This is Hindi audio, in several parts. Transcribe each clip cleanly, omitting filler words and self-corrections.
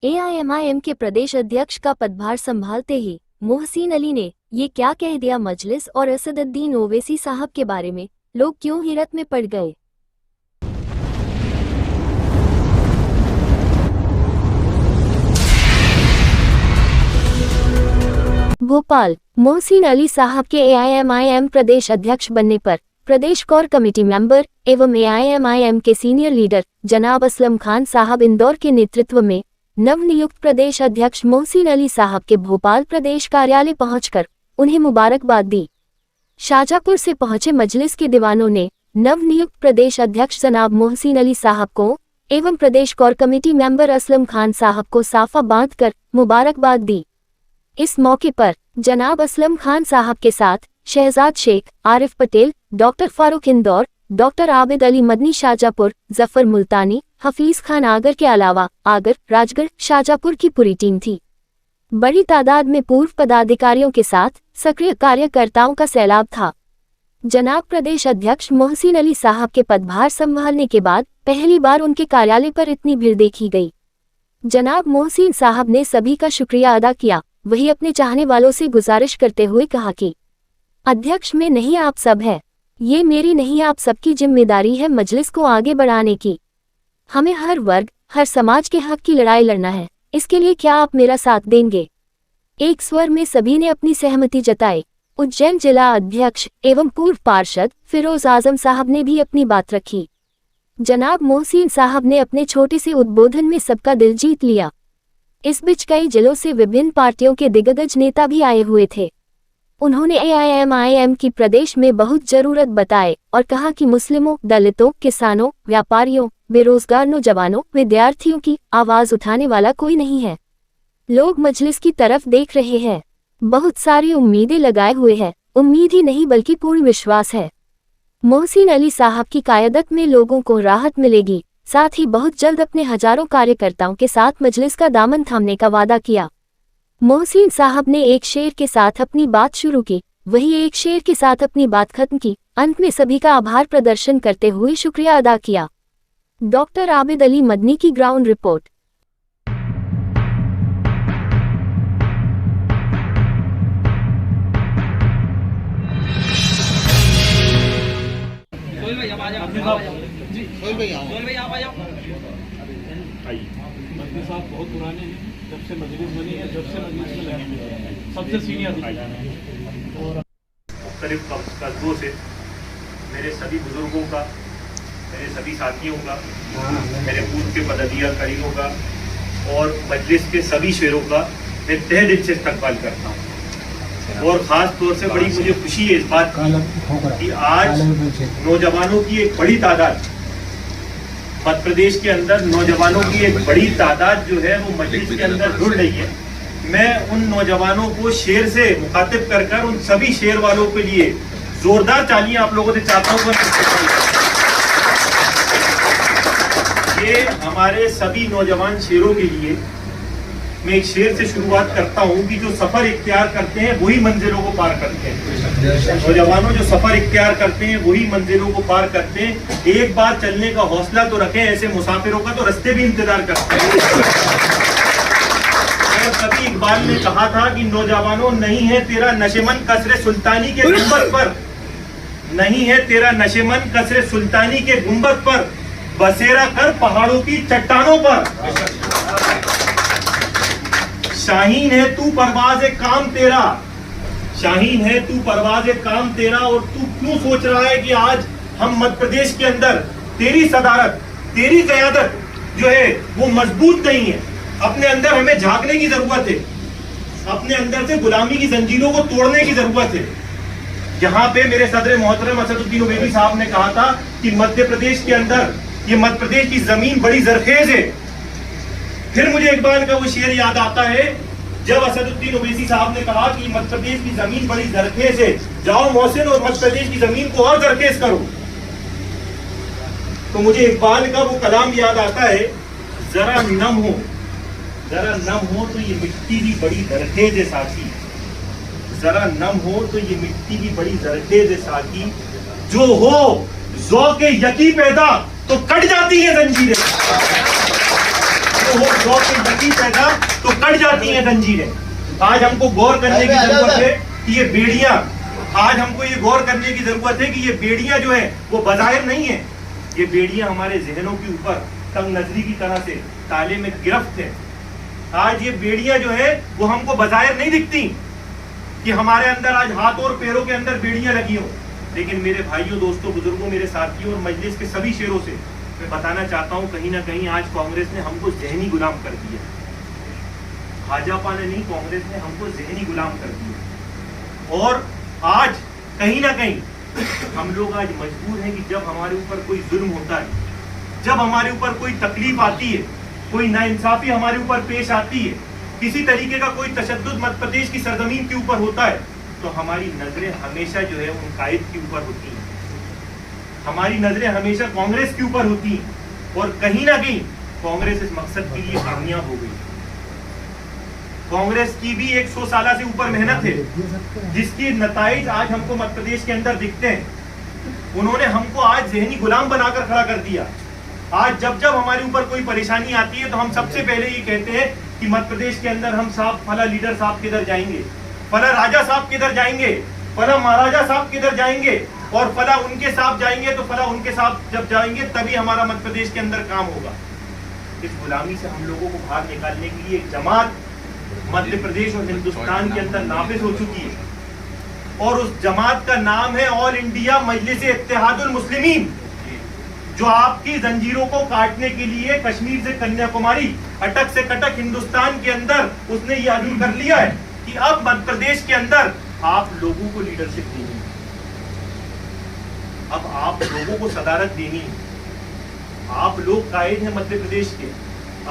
एआईएमआईएम के प्रदेश अध्यक्ष का पदभार संभालते ही मोहसिन अली ने ये क्या कह दिया मजलिस और असदुद्दीन ओवैसी साहब के बारे में, लोग क्यों हैरत में पड़ गए। भोपाल। मोहसिन अली साहब के एआईएमआईएम प्रदेश अध्यक्ष बनने पर प्रदेश कोर कमेटी मेंबर एवं एआईएमआईएम के सीनियर लीडर जनाब असलम खान साहब इंदौर के नेतृत्व में नवनियुक्त प्रदेश अध्यक्ष मोहसिन अली साहब के भोपाल प्रदेश कार्यालय पहुंचकर उन्हें मुबारकबाद दी। शाहजहांपुर से पहुंचे मजलिस के दीवानों ने नवनियुक्त प्रदेश अध्यक्ष जनाब मोहसिन अली साहब को एवं प्रदेश core committee member Aslam Khan sahab को साफा बांधकर मुबारकबाद दी। इस मौके पर जनाब असलम खान साहब के साथ शहजाद शेख, आरिफ पटेल, डॉक्टर फारूक इंदौर, डॉक्टर आबिद अली मदनी शाहजहांपुर, जफर मुल्तानी, हफीज खान आगर के अलावा आगर, राजगढ़, शाहजहांपुर की पूरी टीम थी। बड़ी तादाद में पूर्व पदाधिकारियों के साथ सक्रिय कार्यकर्ताओं का सैलाब था। जनाब प्रदेश अध्यक्ष मोहसिन अली साहब के पदभार संभालने के बाद पहली बार उनके कार्यालय पर इतनी भीड़ देखी गई। जनाब मोहसिन साहब ने सभी का शुक्रिया अदा किया। वही अपने चाहने वालों से गुजारिश करते हुए कहा कि अध्यक्ष में नहीं आप सब है, ये मेरी नहीं आप सबकी जिम्मेदारी है मजलिस को आगे बढ़ाने की। हमें हर वर्ग, हर समाज के हक की लड़ाई लड़ना है, इसके लिए क्या आप मेरा साथ देंगे। एक स्वर में सभी ने अपनी सहमति जताई। उज्जैन जिला अध्यक्ष एवं पूर्व पार्षद फिरोज आजम साहब ने भी अपनी बात रखी। जनाब मोहसिन साहब ने अपने छोटे से उद्बोधन में सबका दिल जीत लिया। इस बीच कई जिलों से विभिन्न पार्टियों के दिग्गज नेता भी आए हुए थे। उन्होंने एआईएमआईएम की प्रदेश में बहुत जरूरत बताए और कहा कि मुस्लिमों, दलितों, किसानों, व्यापारियों, बेरोजगार नौजवानों, विद्यार्थियों की आवाज उठाने वाला कोई नहीं है। लोग मजलिस की तरफ देख रहे हैं, बहुत सारी उम्मीदें लगाए हुए हैं। उम्मीद ही नहीं बल्कि पूर्ण विश्वास है। मोहसिन अली साहब की कायदत में लोगों को राहत मिलेगी। साथ ही बहुत जल्द अपने हजारों कार्यकर्ताओं के साथ मजलिस का दामन थामने का वादा किया। मोहसिन साहब ने एक शेर के साथ अपनी बात शुरू की, वही एक शेर के साथ अपनी बात खत्म की। अंत में सभी का आभार प्रदर्शन करते हुए शुक्रिया अदा किया। डॉक्टर आबिद अली मदनी की ग्राउंड रिपोर्ट। मंत्री साहब बहुत पुराने हैं, जब से मजलिस बनी है, जब से मजलिस में लगे हैं, सबसे सीनियर और मुख्तलिफ कस्बों से मेरे सभी बुजुर्गों का, मेरे सभी साथियों का, मेरे पूर्व के पदाधिकारियों का और मजलिस के सभी शेरों का मैं तहे दिल से इस्तकबाल करता हूँ। और ख़ास तौर से बड़ी मुझे खुशी है इस बात की कि आज नौजवानों की एक बड़ी तादाद, मध्य प्रदेश के अंदर नौजवानों की एक बड़ी तादाद जो है वो मजलिस के अंदर जुड़ रही है। मैं उन नौजवानों को शेर से मुखातिब कर उन सभी शेर वालों के लिए जोरदार तालियां आप लोगों से चाहता हूँ। ये हमारे सभी नौजवान शेरों के लिए मैं एक शेर से शुरुआत करता हूँ कि जो सफर इख्तियार करते हैं वही मंजिलों को पार करते हैं। नौजवानों जो सफर इख्तियार करते हैं वही मंजिलों को पार करते हैं। एक बार चलने का हौसला तो रखें, ऐसे मुसाफिरों का तो रास्ते भी इंतजार करते हैं। और कभी इकबाल ने कहा था कि नौजवानों नहीं है तेरा नशेमन कसरे सुल्तानी के गुंबद पर, नहीं है तेरा नशेमन कसरे सुल्तानी के गुंबद पर, बसेरा कर पहाड़ों की चट्टानों पर। शाहीन है तू परवाज़ काम तेरा, शाहीन है तू परवाज़ काम तेरा। और तू क्यों सोच रहा है कि आज हम मध्य प्रदेश के अंदर तेरी सदारत, तेरी क़यादत जो है वो मजबूत नहीं है। अपने अंदर हमें झांकने की जरूरत है, अपने अंदर से गुलामी की जंजीरों को तोड़ने की जरूरत है। यहाँ पे मेरे सदर मोहतरम असदुद्दीन ओवैसी साहब ने कहा था कि मध्य प्रदेश के अंदर, ये मध्य प्रदेश की जमीन बड़ी जरखेज है। फिर मुझे इकबाल का वो शेर याद आता है जब असदुद्दीन ओवैसी साहब ने कहा कि मध्य प्रदेश की जमीन बड़ी जरखेज है, जाओ मोहसिन और मध्य प्रदेश की जमीन को और जरखेज करो। तो मुझे इकबाल का वो कलाम याद आता है, जरा नम हो, जरा नम हो तो ये मिट्टी भी बड़ी जरखेज है साथी, जरा नम हो तो ये मिट्टी भी बड़ी जरखेज है साथी। जो हो ज़ौक़-ए-यकी पैदा तो कट जाती है जंजीरें। आपको हो 100 की गति पैदा तो कट जाती हैं जंजीरें। आज हमको गौर करने की जरूरत है कि ये बेड़ियां, आज हमको ये गौर करने की जरूरत है कि ये बेड़ियां जो है वो बाजाहिर नहीं है, ये बेड़ियां हमारे जहनों के ऊपर तंग नजरी की तरह से ताले में गिरफ्त है। आज ये बेड़ियां जो है वो हमको बाजाहिर नहीं दिखती कि हमारे अंदर आज हाथ और पैरों के अंदर बेड़ियां लगी हो, लेकिन मेरे भाइयों, दोस्तों, बुजुर्गों, मेरे साथियों और मजलिस के सभी शेरों से मैं बताना चाहता हूं, कहीं ना कहीं आज कांग्रेस ने हमको जहनी गुलाम कर दिया। भाजपा ने नहीं, कांग्रेस ने हमको जहनी गुलाम कर दिया। और आज कहीं ना कहीं हम लोग आज मजबूर हैं कि जब हमारे ऊपर कोई जुल्म होता है, जब हमारे ऊपर कोई तकलीफ आती है, कोई नाइंसाफी हमारे ऊपर पेश आती है, किसी तरीके का कोई तशद्दुद मध्य प्रदेश की सरजमीन के ऊपर होता है, तो हमारी नजरें हमेशा जो है उन कायद के ऊपर होती हैं, हमारी नजरें हमेशा कांग्रेस के ऊपर होती हैं। और कहीं ना कहीं कांग्रेस इस मकसद के लिए कामयाब हो गई। कांग्रेस की भी 100 साल से ऊपर मेहनत है, जिसकी नताइज आज हमको मध्य प्रदेश के अंदर दिखते हैं। उन्होंने हमको आज जहनी गुलाम बनाकर खड़ा कर दिया। आज जब जब हमारे ऊपर कोई परेशानी आती है तो हम सबसे पहले ये कहते हैं कि मध्य प्रदेश के अंदर हम साहब फला लीडर साहब किधर जाएंगे, फला राजा साहब किधर जाएंगे, फला महाराजा साहब किधर जाएंगे, और फला उनके साथ जाएंगे, तो फला उनके साथ जब जाएंगे तभी हमारा मध्य प्रदेश के अंदर काम होगा। इस गुलामी से हम लोगों को बाहर निकालने के लिए एक जमात मध्य प्रदेश और हिंदुस्तान के अंदर नाफिज हो चुकी है, और उस जमात का नाम है ऑल इंडिया मजलिस इत्तेहादुल मुस्लिमीन, जो आपकी जंजीरों को काटने के लिए कश्मीर से कन्याकुमारी, अटक से कटक हिंदुस्तान के अंदर उसने ये अज़ीम कर लिया है कि अब मध्य प्रदेश के अंदर आप लोगों को लीडरशिप देनी है, अब आप लोगों को सदारत देनी है। आप लोग कायद हैं मध्य प्रदेश के,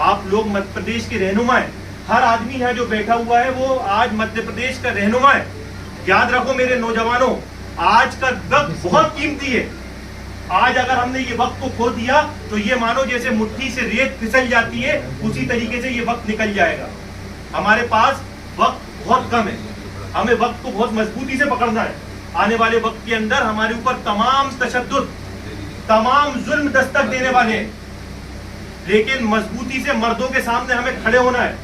आप लोग मध्य प्रदेश के रहनुमा हैं। हर आदमी यहाँ जो बैठा हुआ है वो आज मध्य प्रदेश का रहनुमा है। याद रखो मेरे नौजवानों, आज का वक्त बहुत कीमती है। आज अगर हमने ये वक्त को खो दिया तो ये मानो जैसे मुट्ठी से रेत फिसल जाती है, उसी तरीके से ये वक्त निकल जाएगा। हमारे पास वक्त बहुत कम है, हमें वक्त को बहुत मजबूती से पकड़ना है। आने वाले वक्त के अंदर हमारे ऊपर तमाम तशद्दुद, तमाम जुल्म दस्तक देने वाले हैं, लेकिन मजबूती से मर्दों के सामने हमें खड़े होना है।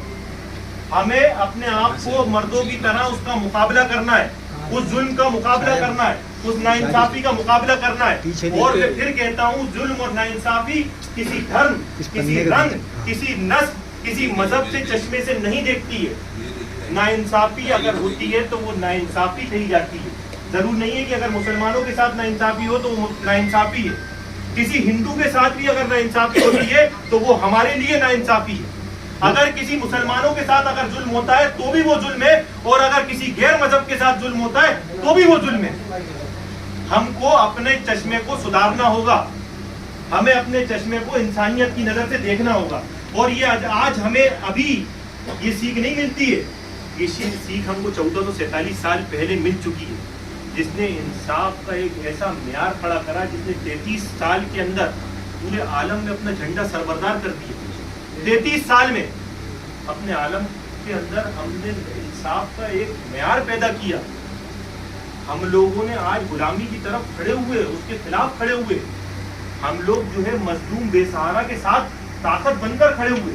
हमें अपने आप को मर्दों की तरह उसका मुकाबला करना है, उस जुल्म का मुकाबला करना है, उस नाइंसाफी का मुकाबला करना है। और मैं फिर कहता हूँ, जुल्म और नाइंसाफी किसी धर्म, किसी रंग, किसी नस्ल, किसी मजहब से चश्मे से नहीं देखती है। नाइंसाफी अगर होती है तो वो नाइंसाफी कही जाती है। जरूर नहीं है कि अगर मुसलमानों के साथ नाइंसाफी हो तो वो नाइंसाफी है। किसी हिंदू के साथ भी अगर नाइंसाफी होती है तो वो हमारे लिए नाइंसाफी है। अगर किसी मुसलमानों के साथ अगर जुल्म होता है तो भी वो जुल्म है, और अगर किसी गैर मजहब के साथ जुल्म होता है तो भी वो जुल्म है। हमको अपने चश्मे को सुधारना होगा, हमें अपने चश्मे को इंसानियत की नजर से देखना होगा। और ये आज हमें अभी ये सीख नहीं मिलती है, ये सीख हमको 1447 साल पहले मिल चुकी है, जिसने इंसाफ का एक ऐसा म्यार खड़ा करा, जिसने 33 साल के अंदर पूरे आलम में अपना झंडा सरबरदार कर दिया। 33 साल में अपने आलम के अंदर हमने इंसाफ का एक म्यार पैदा किया। हम लोगों ने आज गुलामी की तरफ खड़े हुए, उसके खिलाफ खड़े हुए। हम लोग जो है मजलूम बेसहारा के साथ ताकत बनकर खड़े हुए।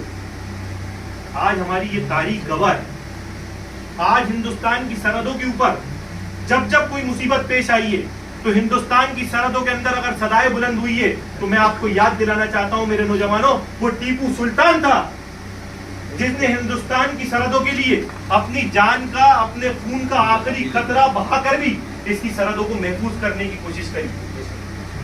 आज हमारी ये तारीख गवाह है। आज हिंदुस्तान की सरहदों के ऊपर जब जब कोई मुसीबत पेश आई है, तो हिंदुस्तान की सरहदों के अंदर अगर सदाएं बुलंद हुई है, तो मैं आपको याद दिलाना चाहता हूं मेरे नौजवानों, वो टीपू सुल्तान था, जिसने हिंदुस्तान की सरहदों के लिए अपनी जान का, अपने खून का आखिरी खतरा बहाकर भी इसकी सरहदों को महफूज करने की कोशिश करी।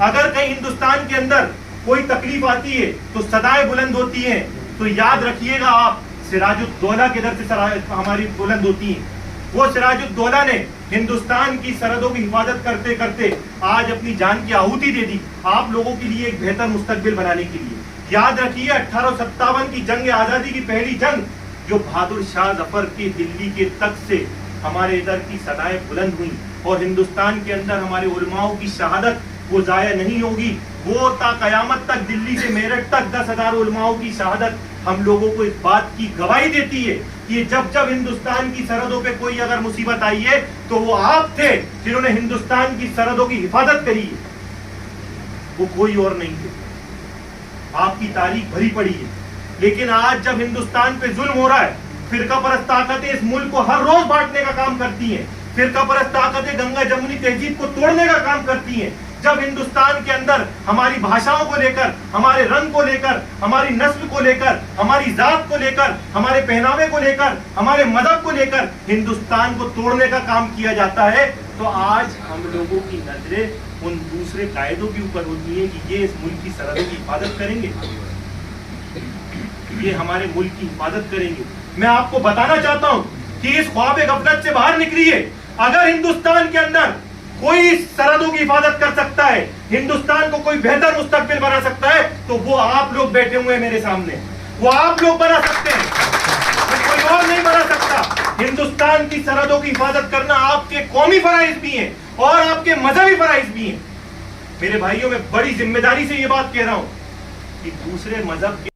अगर कहीं हिंदुस्तान के अंदर कोई तकलीफ आती है तो सदाएं बुलंद होती हैं, तो याद रखिएगा आप, सिराजुद्दौला के दर से हमारी बुलंद होती हैं। वो सिराजुद्दौला ने हिंदुस्तान की सरहदों की हिफाजत करते करते आज अपनी जान की आहुति दे दी, आप लोगों के लिए एक बेहतर मुस्तकबिल बनाने के लिए। याद रखिए 1857 की जंग आजादी की पहली जंग, जो बहादुर शाह जफर के दिल्ली के तख्त से हमारे इधर की सदाएं बुलंद हुई, और हिंदुस्तान के अंदर हमारे उलमाओं की शहादत वो जाया नहीं होगी। वो ता कयामत तक, दिल्ली से मेरठ तक 10,000 उलमाओं की शहादत हम लोगों को इस बात की गवाही देती है कि जब जब हिंदुस्तान की सरहदों पे कोई अगर मुसीबत आई है, तो वो आप थे जिन्होंने हिंदुस्तान की सरहदों की हिफाजत करी है, वो कोई और नहीं थे। आपकी तारीख भरी पड़ी है, लेकिन आज जब हिंदुस्तान पे जुल्म हो रहा है, फिरका परस्त ताकतें इस मुल्क को हर रोज बांटने का काम करती हैं। फिरका परस्त ताकतें गंगा जमुनी तहजीब को तोड़ने का काम करती हैं। जब हिंदुस्तान के अंदर हमारी भाषाओं को लेकर, हमारे रंग को लेकर, हमारी नस्ल को लेकर, हमारी जात को लेकर, हमारे पहनावे को लेकर, हमारे मजहब को लेकर हिंदुस्तान को तोड़ने का काम किया जाता है, तो आज हम लोगों की नजरें उन दूसरे कायदों के ऊपर होती है कि ये इस मुल्क की सरहदों की हिफाजत करेंगे, ये हमारे मुल्क की हिफाजत करेंगे। मैं आपको बताना चाहता हूं कि इस ख्वाब गफलत से बाहर निकलिए। अगर हिंदुस्तान के अंदर कोई सरहदों की हिफाजत कर सकता है, हिंदुस्तान को कोई बेहतर मुस्तकबिल बना सकता है, तो वो आप लोग बैठे हुए हैं मेरे सामने, वो आप लोग बना सकते हैं, कोई और नहीं बना सकता। हिंदुस्तान की सरहदों की हिफाजत करना आपके कौमी फराइज भी हैं और आपके मजहबी फराइज भी हैं। मेरे भाइयों, मैं बड़ी जिम्मेदारी से ये बात कह रहा हूं कि दूसरे मजहब